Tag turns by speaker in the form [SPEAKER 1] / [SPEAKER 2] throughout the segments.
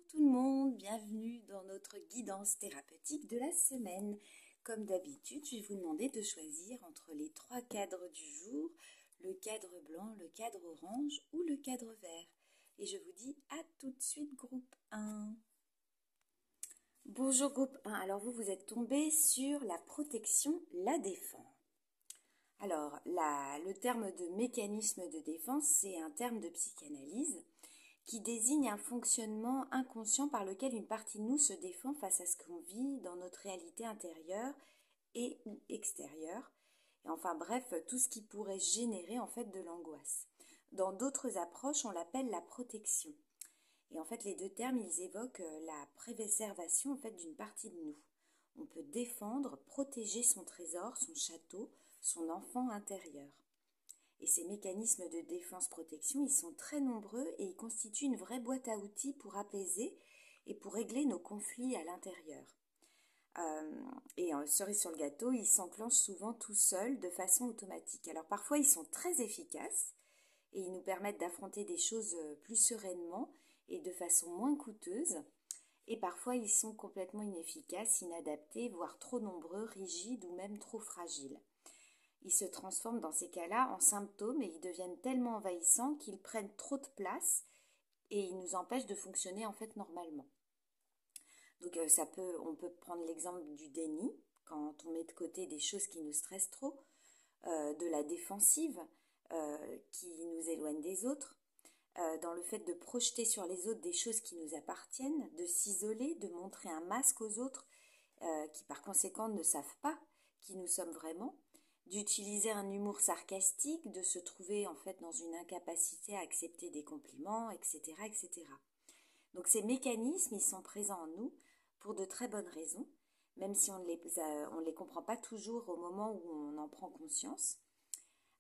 [SPEAKER 1] tout le monde, bienvenue dans notre guidance thérapeutique de la semaine. Comme d'habitude, je vais vous demander de choisir entre les trois cadres du jour, le cadre blanc, le cadre orange ou le cadre vert. Et je vous dis à tout de suite groupe 1. Bonjour groupe 1, alors vous êtes tombé sur la protection, la défense. Alors, le terme de mécanisme de défense, c'est un terme de psychanalyse qui désigne un fonctionnement inconscient par lequel une partie de nous se défend face à ce qu'on vit dans notre réalité intérieure et ou extérieure. Et enfin bref, tout ce qui pourrait générer en fait de l'angoisse. Dans d'autres approches, on l'appelle la protection. Et en fait, les deux termes, ils évoquent la préservation en fait d'une partie de nous. On peut défendre, protéger son trésor, son château, son enfant intérieur. Et ces mécanismes de défense-protection, ils sont très nombreux et ils constituent une vraie boîte à outils pour apaiser et pour régler nos conflits à l'intérieur. Cerise sur le gâteau, ils s'enclenchent souvent tout seuls de façon automatique. Alors parfois, ils sont très efficaces et ils nous permettent d'affronter des choses plus sereinement et de façon moins coûteuse. Et parfois, ils sont complètement inefficaces, inadaptés, voire trop nombreux, rigides ou même trop fragiles. Ils se transforment dans ces cas-là en symptômes et ils deviennent tellement envahissants qu'ils prennent trop de place et ils nous empêchent de fonctionner en fait normalement. Donc on peut prendre l'exemple du déni, quand on met de côté des choses qui nous stressent trop, de la défensive qui nous éloigne des autres, dans le fait de projeter sur les autres des choses qui nous appartiennent, de s'isoler, de montrer un masque aux autres qui par conséquent ne savent pas qui nous sommes vraiment, d'utiliser un humour sarcastique, de se trouver en fait dans une incapacité à accepter des compliments, etc., etc. Donc ces mécanismes, ils sont présents en nous pour de très bonnes raisons, même si on ne les comprend pas toujours au moment où on en prend conscience.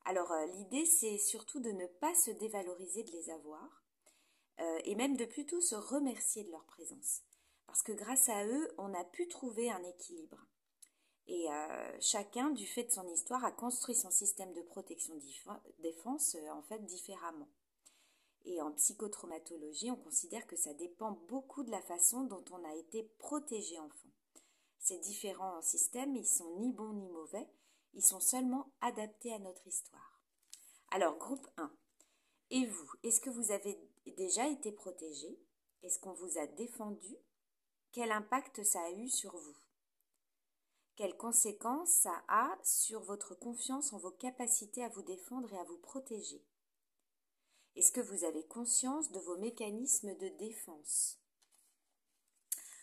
[SPEAKER 1] Alors l'idée, c'est surtout de ne pas se dévaloriser de les avoir et même de plutôt se remercier de leur présence. Parce que grâce à eux, on a pu trouver un équilibre. Et chacun, du fait de son histoire, a construit son système de protection-défense en fait différemment. Et en psychotraumatologie, on considère que ça dépend beaucoup de la façon dont on a été protégé enfant. Ces différents systèmes, ils sont ni bons ni mauvais, ils sont seulement adaptés à notre histoire. Alors, groupe 1. Et vous, est-ce que vous avez déjà été protégé? Est-ce qu'on vous a défendu? Quel impact ça a eu sur vous? Quelles conséquences ça a sur votre confiance en vos capacités à vous défendre et à vous protéger? Est-ce que vous avez conscience de vos mécanismes de défense?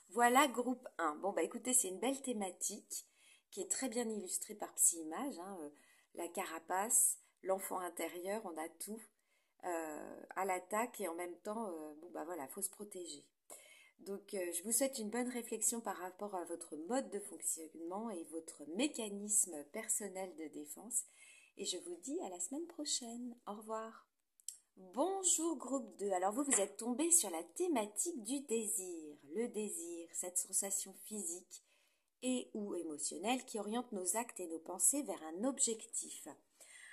[SPEAKER 1] Voilà groupe 1. Bon, écoutez, c'est une belle thématique qui est très bien illustrée par Psyimage. La carapace, l'enfant intérieur, on a tout à l'attaque et en même temps, faut se protéger. Donc, je vous souhaite une bonne réflexion par rapport à votre mode de fonctionnement et votre mécanisme personnel de défense. Et je vous dis à la semaine prochaine. Au revoir. Bonjour groupe 2. Alors vous êtes tombé sur la thématique du désir. Le désir, cette sensation physique et ou émotionnelle qui oriente nos actes et nos pensées vers un objectif.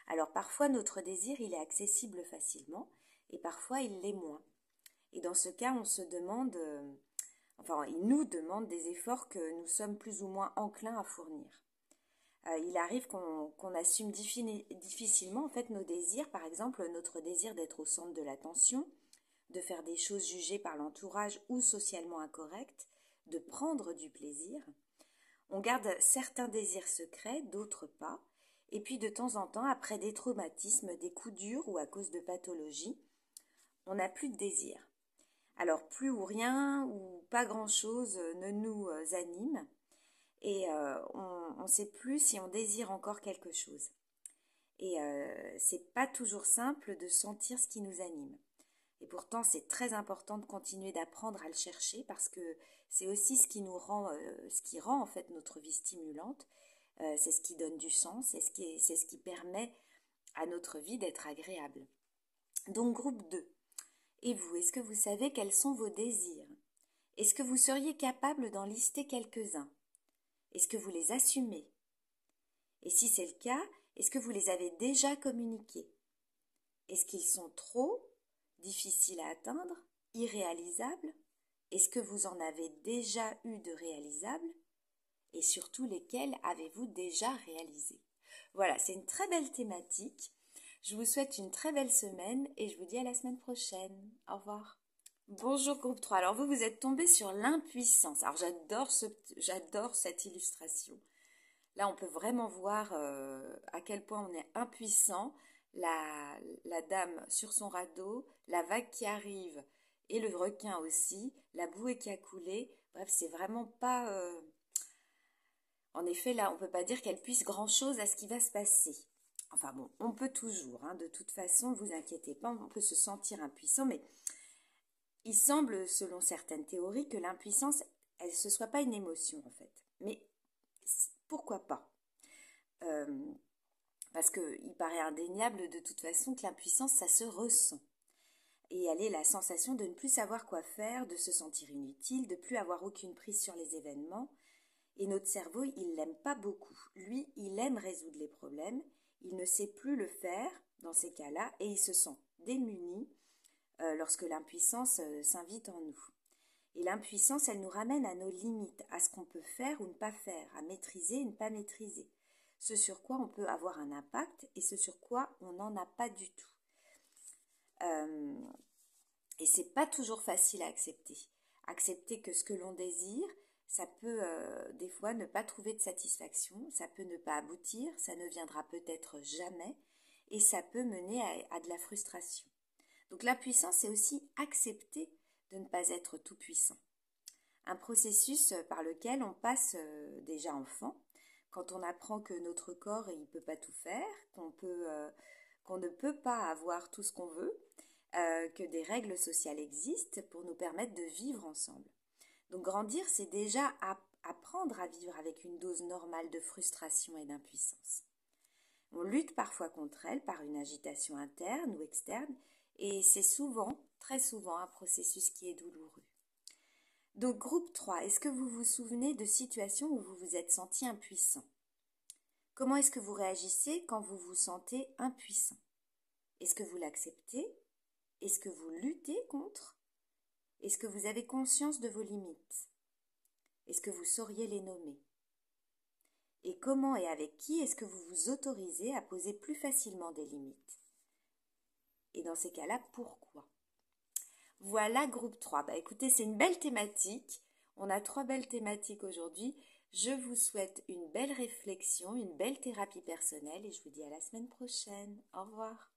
[SPEAKER 1] Alors parfois notre désir il est accessible facilement et parfois il l'est moins. Et dans ce cas on se demande, il nous demande des efforts que nous sommes plus ou moins enclins à fournir. Il arrive qu'on assume difficilement en fait nos désirs, par exemple notre désir d'être au centre de l'attention, de faire des choses jugées par l'entourage ou socialement incorrectes, de prendre du plaisir. On garde certains désirs secrets, d'autres pas, et puis de temps en temps, après des traumatismes, des coups durs ou à cause de pathologies, on n'a plus de désir. Alors plus ou rien ou pas grand-chose ne nous anime. Et on ne sait plus si on désire encore quelque chose. Et c'est pas toujours simple de sentir ce qui nous anime. Et pourtant, c'est très important de continuer d'apprendre à le chercher parce que c'est aussi ce qui nous rend, ce qui rend en fait notre vie stimulante. C'est ce qui donne du sens, c'est ce qui permet à notre vie d'être agréable. Donc groupe 2. Et vous, est-ce que vous savez quels sont vos désirs? Est-ce que vous seriez capable d'en lister quelques-uns? Est-ce que vous les assumez? Et si c'est le cas, est-ce que vous les avez déjà communiqués? Est-ce qu'ils sont trop difficiles à atteindre, irréalisables? Est-ce que vous en avez déjà eu de réalisables? Et surtout, lesquels avez-vous déjà réalisés? Voilà, c'est une très belle thématique. Je vous souhaite une très belle semaine et je vous dis à la semaine prochaine. Au revoir. Bonjour groupe 3. Alors vous êtes tombé sur l'impuissance. Alors j'adore cette illustration. Là, on peut vraiment voir à quel point on est impuissant. La dame sur son radeau, la vague qui arrive et le requin aussi, la bouée qui a coulé. Bref, c'est vraiment pas... En effet, là, on ne peut pas dire qu'elle puisse grand-chose à ce qui va se passer. Enfin bon, on peut toujours, hein, de toute façon, ne vous inquiétez pas, on peut se sentir impuissant, mais il semble, selon certaines théories, que l'impuissance, ce ne soit pas une émotion en fait. Mais pourquoi pas? Parce qu'il paraît indéniable de toute façon que l'impuissance, ça se ressent. Et elle est la sensation de ne plus savoir quoi faire, de se sentir inutile, de plus avoir aucune prise sur les événements. Et notre cerveau, il l'aime pas beaucoup. Lui, il aime résoudre les problèmes, il ne sait plus le faire dans ces cas-là et il se sent démuni lorsque l'impuissance s'invite en nous. Et l'impuissance, elle nous ramène à nos limites, à ce qu'on peut faire ou ne pas faire, à maîtriser et ne pas maîtriser. Ce sur quoi on peut avoir un impact et ce sur quoi on n'en a pas du tout. Et c'est pas toujours facile à accepter. Accepter que ce que l'on désire, ça peut des fois ne pas trouver de satisfaction, ça peut ne pas aboutir, ça ne viendra peut-être jamais et ça peut mener à de la frustration. Donc l'impuissance, c'est aussi accepter de ne pas être tout puissant. Un processus par lequel on passe déjà enfant, quand on apprend que notre corps il peut pas tout faire, qu'on ne peut pas avoir tout ce qu'on veut, que des règles sociales existent pour nous permettre de vivre ensemble. Donc grandir, c'est déjà apprendre à vivre avec une dose normale de frustration et d'impuissance. On lutte parfois contre elle par une agitation interne ou externe, et c'est souvent, très souvent, un processus qui est douloureux. Donc groupe 3, est-ce que vous vous souvenez de situations où vous vous êtes senti impuissant? Comment est-ce que vous réagissez quand vous vous sentez impuissant? Est-ce que vous l'acceptez? Est-ce que vous luttez contre? Est-ce que vous avez conscience de vos limites? Est-ce que vous sauriez les nommer? Et comment et avec qui est-ce que vous vous autorisez à poser plus facilement des limites? Et dans ces cas-là, pourquoi? Voilà, groupe 3. Bah écoutez, c'est une belle thématique. On a 3 belles thématiques aujourd'hui. Je vous souhaite une belle réflexion, une belle thérapie personnelle et je vous dis à la semaine prochaine. Au revoir.